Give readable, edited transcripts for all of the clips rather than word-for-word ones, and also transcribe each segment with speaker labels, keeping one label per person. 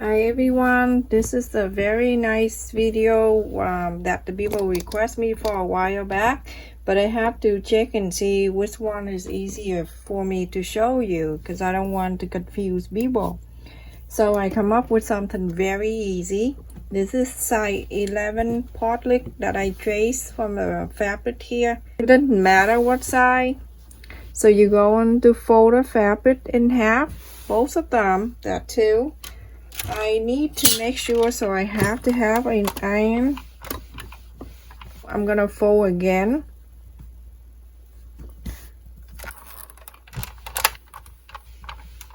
Speaker 1: Hi everyone, this is a very nice video that the people request me for a while back, but I have to check and see which one is easier for me to show you because I don't want to confuse people. So I come up with something very easy. This is size 11 potlick that I traced from the fabric here. It doesn't matter what size. So you're going to fold the fabric in half, both of them, there are two. I need to make sure, so I have to have an iron. I'm gonna fold again.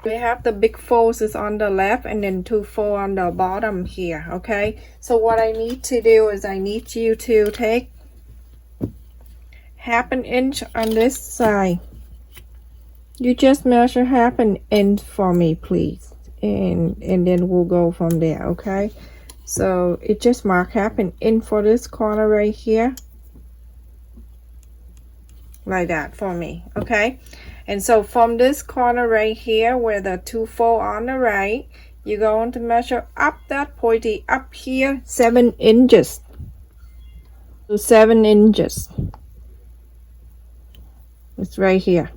Speaker 1: We have the big folds is on the left and then two fold on the bottom here, okay? So what I need to do is I need you to take half an inch on this side. You just measure half an inch for me, please. And then we'll go from there, okay? So it just mark half an inch for this corner right here, like that for me, okay? And so from this corner right here where the two fold on the right, you're going to measure up that pointy up here 7 inches. So 7 inches. It's right here.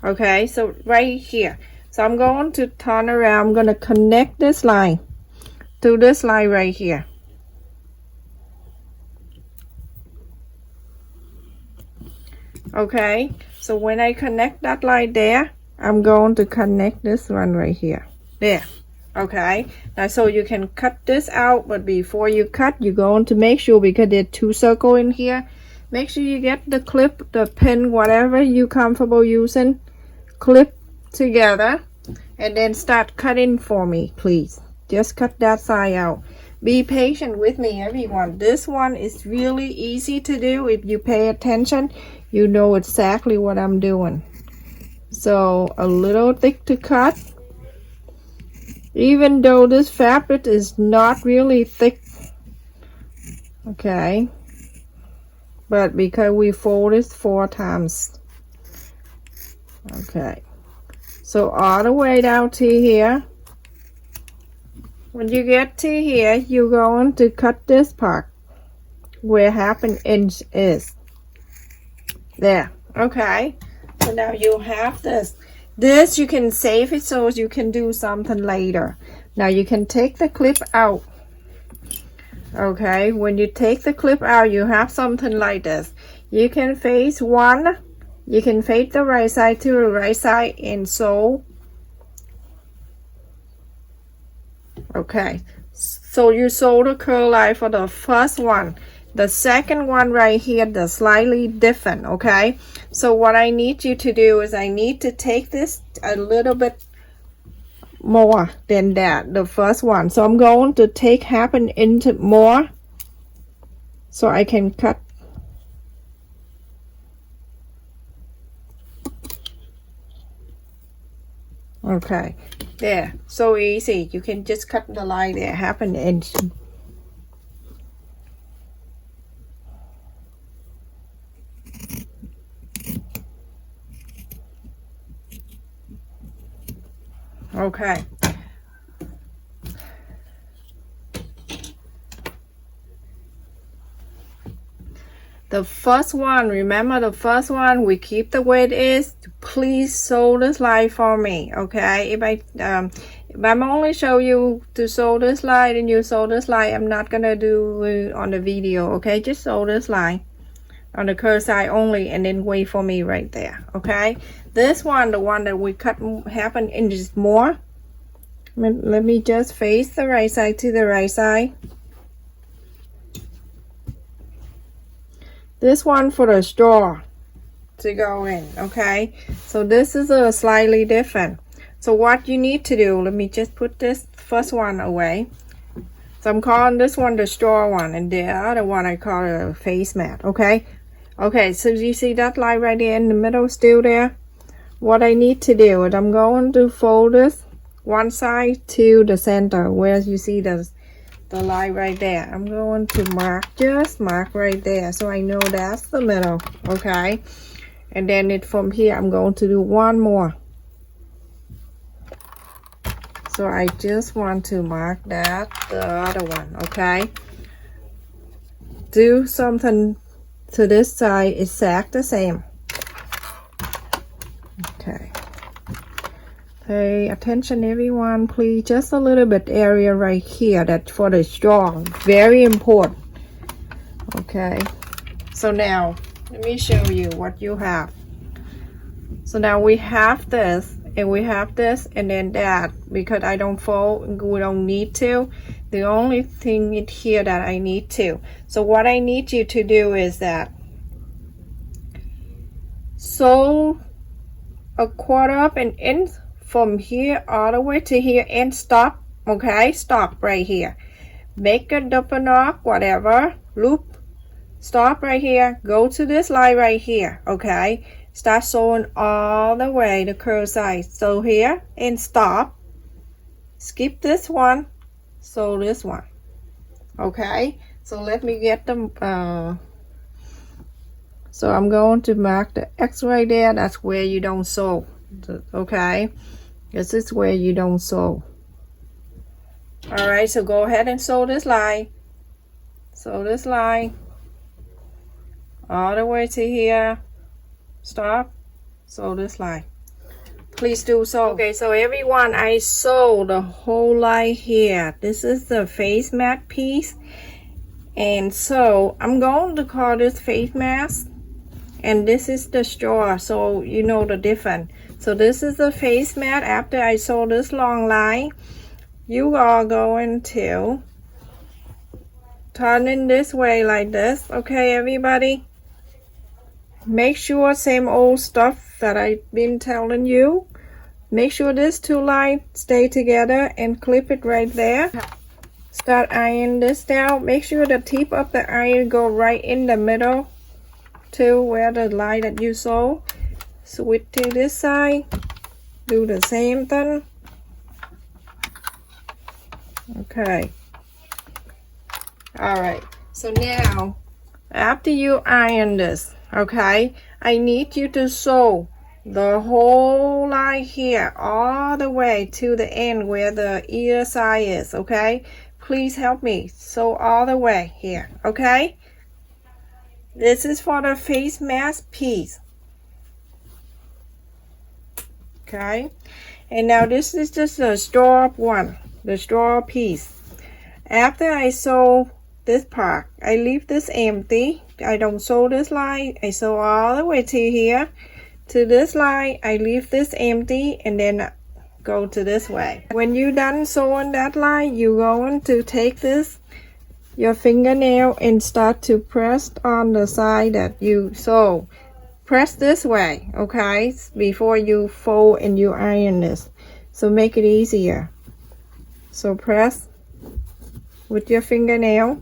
Speaker 1: Okay, so right here. So I'm going to turn around. I'm going to connect this line to this line right here. Okay, so when I connect that line there, I'm going to connect this one right here. There. Okay, now so you can cut this out, but before you cut, you're going to make sure, because there are two circles in here, make sure you get the clip, the pin, whatever you're comfortable using, clip together, and then start cutting for me, please. Just cut that side out. Be patient with me, everyone. This one is really easy to do. If you pay attention, you know exactly what I'm doing. So a little thick to cut, even though this fabric is not really thick, okay, but because we fold it 4 times. Okay, so all the way down to here. When you get to here, you're going to cut this part where half an inch is. There. Okay, so now you have this. This you can save it so you can do something later. Now you can take the clip out. Okay, when you take the clip out, you have something like this. You can face one. You can face the right side to the right side and sew. Okay, so you sew the curl line for the first one. The second one right here, the slightly different, okay? So what I need you to do is I need to take this a little bit more than that, the first one. So I'm going to take half an inch more so I can cut. Okay, there, so easy. You can just cut the line there, half an inch. Okay. The first one, remember the first one, we keep the way it is. Please sew this line for me, okay? If I'm only show you to sew this line and you sew this line, I'm not gonna do it on the video, okay? Just sew this line on the curl side only and then wait for me right there, okay? This one, the one that we cut half an inch more, let me just face the right side to the right side. This one for the straw to go in, okay? So this is a slightly different. So what you need to do, let me just put this first one away. So I'm calling this one the straw one, and the other one I call a face mat, okay? Okay, so you see that line right there in the middle still there? What I need to do is I'm going to fold this one side to the center where you see the line right there. I'm going to mark, just mark right there so I know that's the middle, okay? And then from here I'm going to do one more. So I just want to mark that, the other one, okay? Do something to this side, exact the same. Okay. Pay attention everyone, please. Just a little bit area right here, that for the straw, very important. Okay. So now, let me show you what you have. So now we have this, and we have this, and then that, because I don't fold, we don't need to. The only thing in here that I need to. So what I need you to do is that sew a 1/4 of an inch from here all the way to here and stop. Okay, stop right here. Make a double knot, whatever, loop, stop right here, go to this line right here. Okay, start sewing all the way the curl side. So here and stop, skip this one, sew this one. Okay, so let me get them. So I'm going to mark the X right there. That's where you don't sew. Okay, this is where you don't sew. All right, so go ahead and sew this line. Sew this line all the way to here. Stop, sew this line. Please do so. Okay, so everyone, I sew the whole line here. This is the face mat piece, and so I'm going to call this face mask, and this is the straw, so you know the difference. So this is the face mat. After I sew this long line, you are going to turn in this way like this. Okay, everybody, make sure same old stuff that I've been telling you. Make sure this two lines stay together and clip it right there. Start ironing this down. Make sure the tip of the iron go right in the middle to where the line that you sew. Switch to this side, do the same thing. Okay, all right, so now after you iron this, okay, I need you to sew the whole line here all the way to the end where the ear side is. Okay, please help me sew all the way here. Okay, this is for the face mask piece. Okay, and now this is just the straw one, the straw piece. After I sew this part, I leave this empty. I don't sew this line. I sew all the way to here to this line. I leave this empty and then go to this way. When you're done sewing that line, you're going to take this, your fingernail, and start to press on the side that you sew. Press this way, okay, before you fold and you iron this, so make it easier. So press with your fingernail.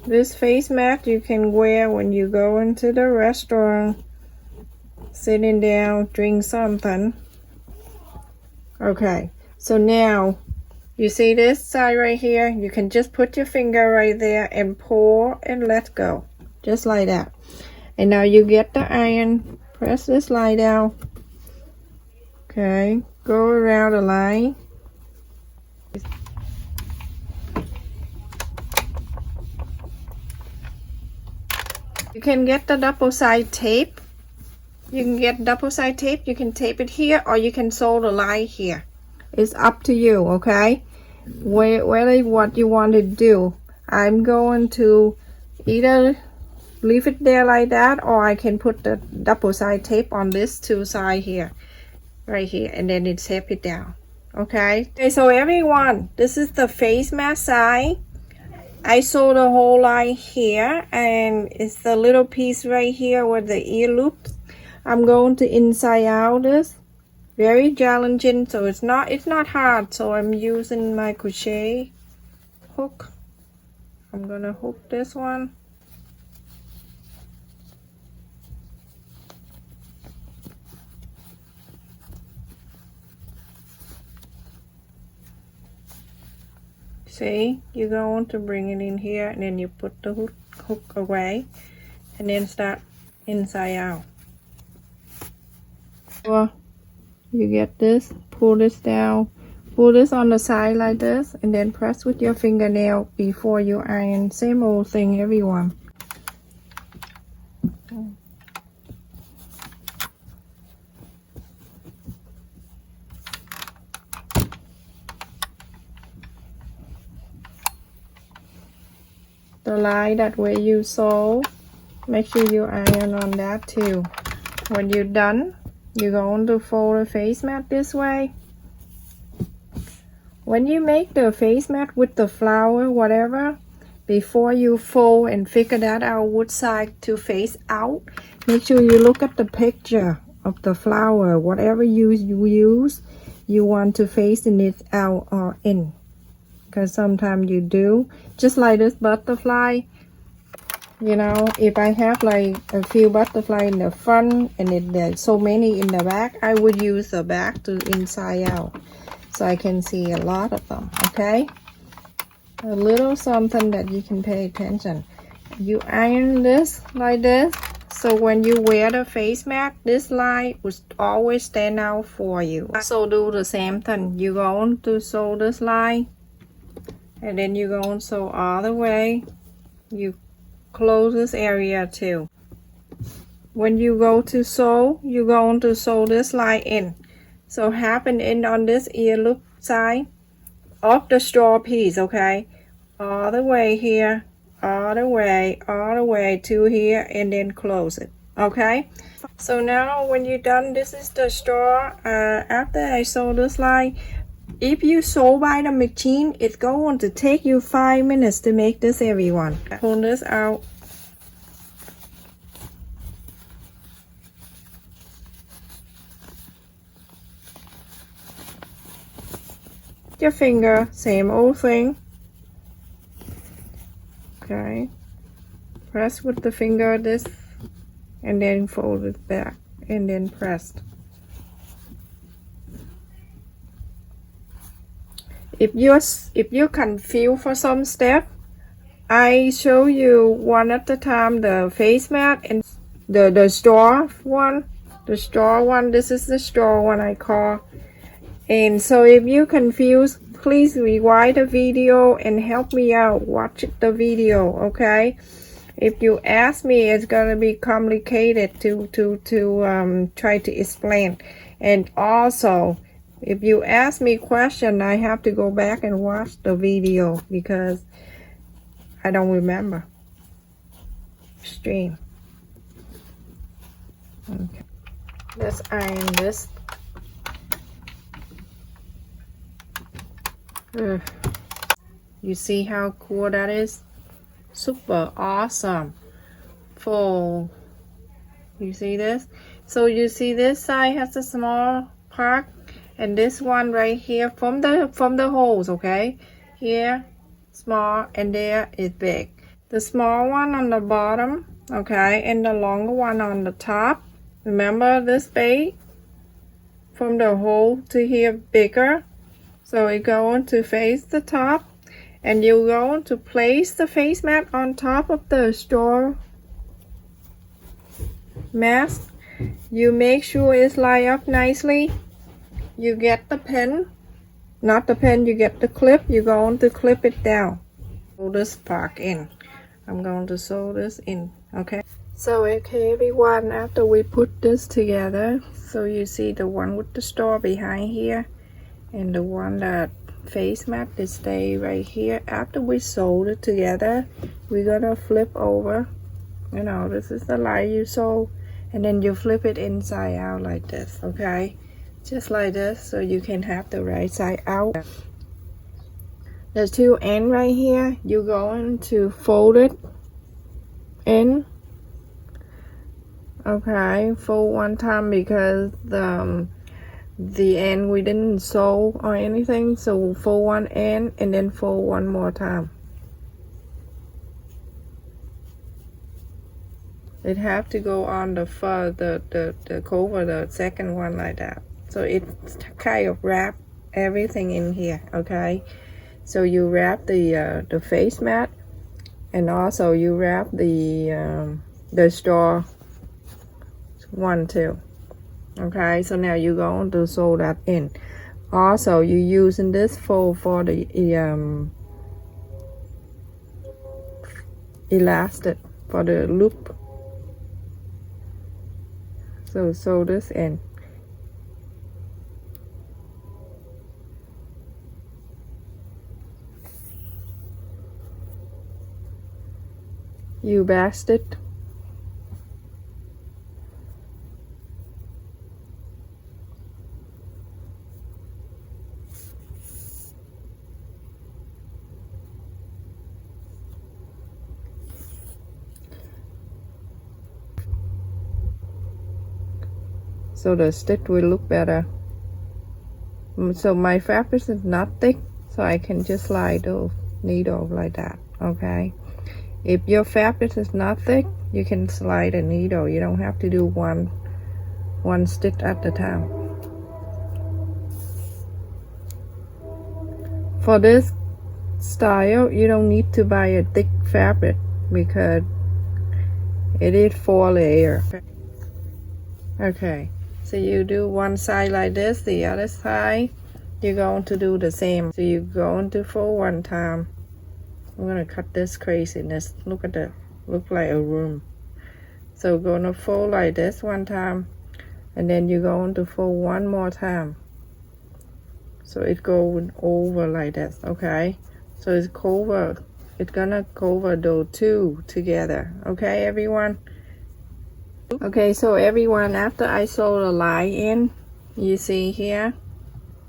Speaker 1: This face mask you can wear when you go into the restaurant, sitting down, drink something. Okay, so now you see this side right here, you can just put your finger right there and pull and let go, just like that. And now you get the iron, press this line down. Okay, go around the line. You can get the double side tape. You can get double side tape. You can tape it here, or you can sew the line here. It's up to you, okay? Whether what you want to do. I'm going to either leave it there like that, or I can put the double side tape on this two side here, right here, and then it tape it down. Okay, so everyone, this is the face mask side. I sew the whole line here, and it's the little piece right here with the ear loops. I'm going to inside out this. Very challenging, so it's not hard. So I'm using my crochet hook. I'm gonna hook this one. See, you're going to bring it in here, and then you put the hook away, and then start inside out. you get this, pull this down, pull this on the side like this, and then press with your fingernail before you iron. Same old thing, everyone. The line that where you sew, make sure you iron on that too. When you're done, you're going to fold the face mat this way. When you make the face mat with the flower, whatever, before you fold and figure that out which side to face out, make sure you look at the picture of the flower. Whatever you use, you want to face it out or in. Because sometimes you do, just like this butterfly, you know, if I have like a few butterfly in the front and there's so many in the back, I would use the back to inside out so I can see a lot of them. Okay, a little something that you can pay attention. You iron this like this, so when you wear the face mat, this line will always stand out for you. So do the same thing. You're going to sew this line, and then you go and sew all the way. You close this area too. When you go to sew, you're going to sew this line in. So half an inch on this ear loop side of the straw piece, okay? All the way here, all the way to here, and then close it, okay? So now when you're done, this is the straw. After I sew this line, if you sew by the machine, it's going to take you 5 minutes to make this, everyone. Pull this out. Your finger, same old thing. Okay. Press with the finger this, and then fold it back, and then press. If you're confused for some step, I show you one at a time, the face mat and the straw one. The straw one, this is the straw one I call. And so if you're confused, please rewind the video and help me out. Watch the video, okay? If you ask me, it's gonna be complicated to try to explain. And also, if you ask me question, I have to go back and watch the video because I don't remember. Stream. Okay. Let's iron this. You see how cool that is? Super awesome. Full. You see this? So you see this side has a small part, and this one right here from the holes, okay? Here small, and there is big. The small one on the bottom, okay, and the longer one on the top. Remember this bait from the hole to here bigger. So you're going to face the top, and you're going to place the face mat on top of the straw mask. You make sure it's lined up nicely. You get the pin, not the pin, you get the clip. You're going to clip it down. Sew this part in. I'm going to sew this in, okay? So okay everyone, after we put this together, so you see the one with the straw behind here, and the one that face mat is stay right here. After we sewed it together, we're gonna flip over. You know, this is the line you sew, and then you flip it inside out like this, okay? Just like this, so you can have the right side out. The two ends right here, you're going to fold it in. Okay, fold one time because the end we didn't sew or anything, so fold one end and then fold one more time. It have to go on the cover, the second one like that. So it's kind of wrap everything in here, okay? So you wrap the face mat, and also you wrap the straw one too. Okay, so now you're going to sew that in. Also, you're using this fold for the elastic for the loop. So sew this in. You bastard. So the stitch will look better. So my fabric is not thick, so I can just slide the needle like that. Okay, if your fabric is not thick, you can slide a needle. You don't have to do one stitch at a time. For this style, you don't need to buy a thick fabric because it is 4 layer. Okay, so you do one side like this, the other side you're going to do the same. So you're going to fold one time. I'm gonna cut this craziness. Look at that, look like a room. So gonna fold like this one time, and then you're going to fold one more time. So it goes over like this. Okay, so it's gonna cover those two together. Okay, everyone. Okay, so everyone, after I sew the line in, you see here,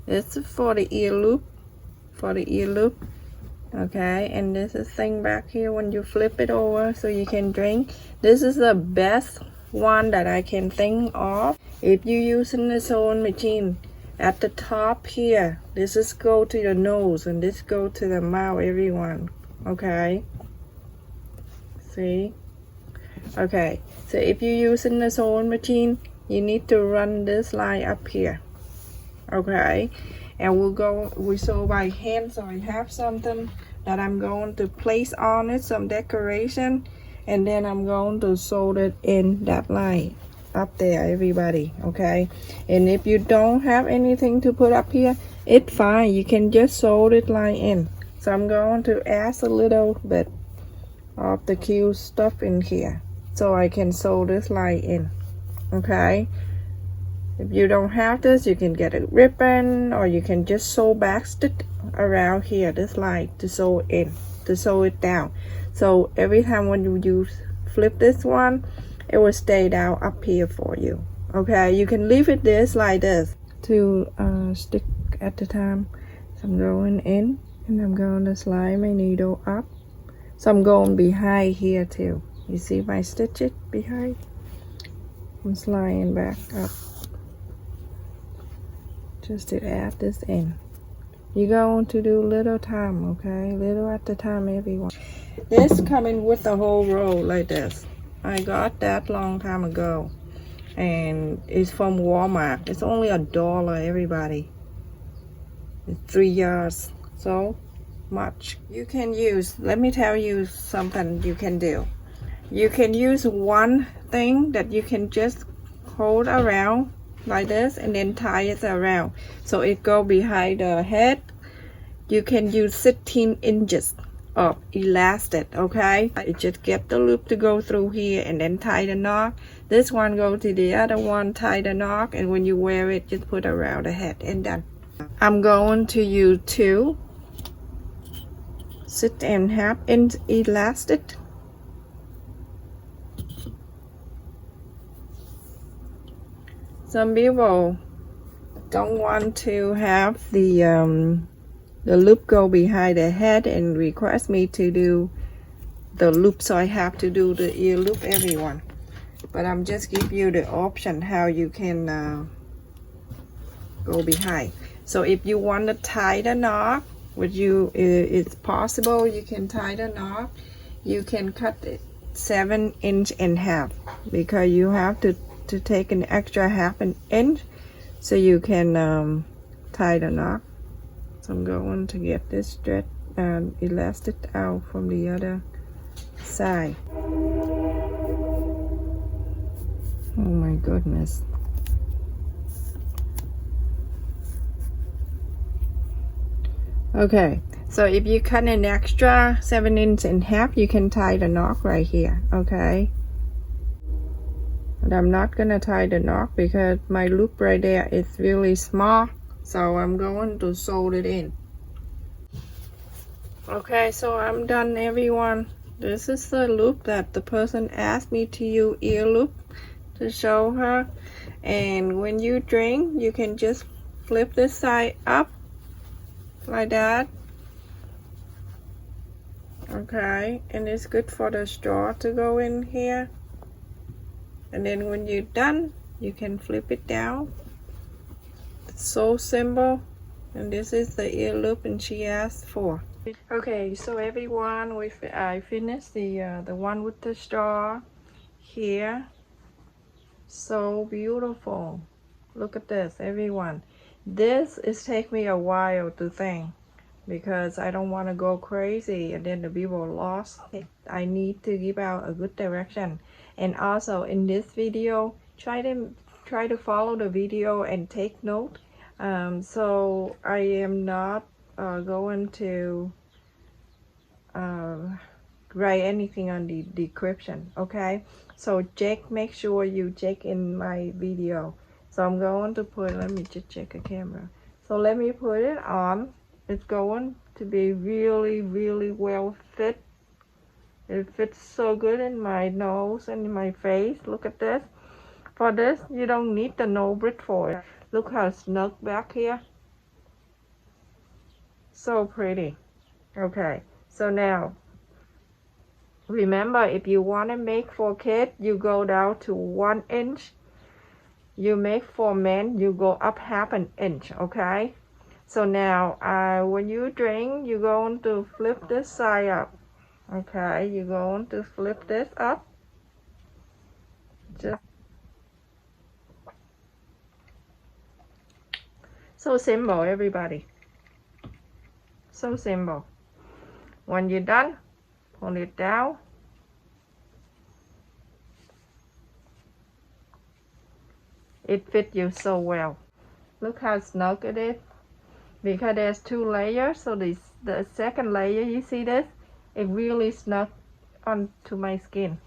Speaker 1: it's for the ear loop, okay, and this is thing back here when you flip it over so you can drink. This is the best one that I can think of. If you're using the sewing machine, at the top here, this is go to the nose and this go to the mouth, everyone. Okay, see? Okay, so if you're using the sewing machine, you need to run this line up here. Okay, and we sew by hand, so I have something that I'm going to place on it, some decoration, and then I'm going to sew it in that line up there, everybody. Okay, and if you don't have anything to put up here, it's fine, you can just sew it line in. So I'm going to add a little bit of the cute stuff in here so I can sew this line in. Okay, if you don't have this, you can get a ribbon, or you can just sew back stitch around here this line to sew in, to sew it down. So every time when you flip this one, it will stay down up here for you. Okay, you can leave it this like this to stick at the time. So I'm going in and I'm going to slide my needle up. So I'm going behind here too. You see my stitches behind? I'm sliding back up just to add this in. You're going to do little time, okay? Little at a time, everyone. This coming with the whole roll like this. I got that long time ago, and it's from Walmart. It's only $1, everybody. It's 3 yards, so much. You can use, let me tell you something you can do. You can use one thing that you can just hold around like this and then tie it around so it go behind the head. You can use 16 inches of elastic. Okay, I just get the loop to go through here and then tie the knot. This one go to the other one, tie the knot, and when you wear it, just put around the head and done. I'm going to use 2 6.5 inch elastic. Some people don't want to have the loop go behind the head and request me to do the loop, so I have to do the ear loop, everyone. But I'm just give you the option how you can go behind. So if you want to tie the knot, which it's possible, you can tie the knot. You can cut it 7.5 inches because you have to take an extra 1/2 inch so you can tie the knot. So I'm going to get this stretch elastic out from the other side. Oh my goodness. Okay, so if you cut an extra 7 inches in half, you can tie the knot right here, okay? But I'm not gonna tie the knot because my loop right there is really small, so I'm going to sew it in. Okay, so I'm done, everyone. This is the loop that the person asked me to use ear loop to show her. And when you drink, you can just flip this side up like that. Okay, and it's good for the straw to go in here. And then when you're done, you can flip it down. It's so simple. And this is the ear loop and she asked for. Okay, so everyone, I finished the one with the straw here. So beautiful. Look at this, everyone. This is take me a while to think because I don't want to go crazy and then the people lost. I need to give out a good direction. And also in this video, try to follow the video and take note. So I am not going to write anything on the description, okay? So make sure you check in my video. So I'm going to put, let me just check the camera. So let me put it on. It's going to be really well fit. It fits so good in my nose and in my face. Look at this. For this, you don't need the nose bridge for it. Look how snug back here. So pretty. Okay, so now remember, if you want to make for kids, you go down to 1 inch. You make for men, you go up half an inch, okay? So now, when you drink, you're going to flip this side up, okay? You're going to flip this up. Just so simple, everybody. So simple. When you're done, pull it down. It fits you so well. Look how snug it is. Because there's 2 layers, so the second layer, you see this? It really snug onto my skin.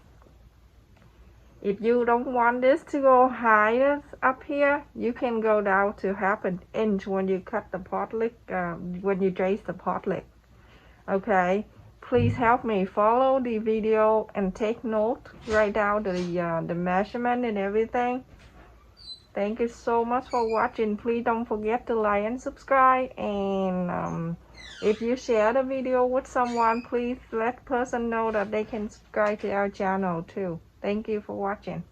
Speaker 1: If you don't want this to go higher up here, you can go down to half an inch when you cut the potlick, when you trace the potlick. Okay, please help me follow the video and take note, write down the measurement and everything. Thank you so much for watching. Please don't forget to like and subscribe. And if you share the video with someone, please let the person know that they can subscribe to our channel too. Thank you for watching.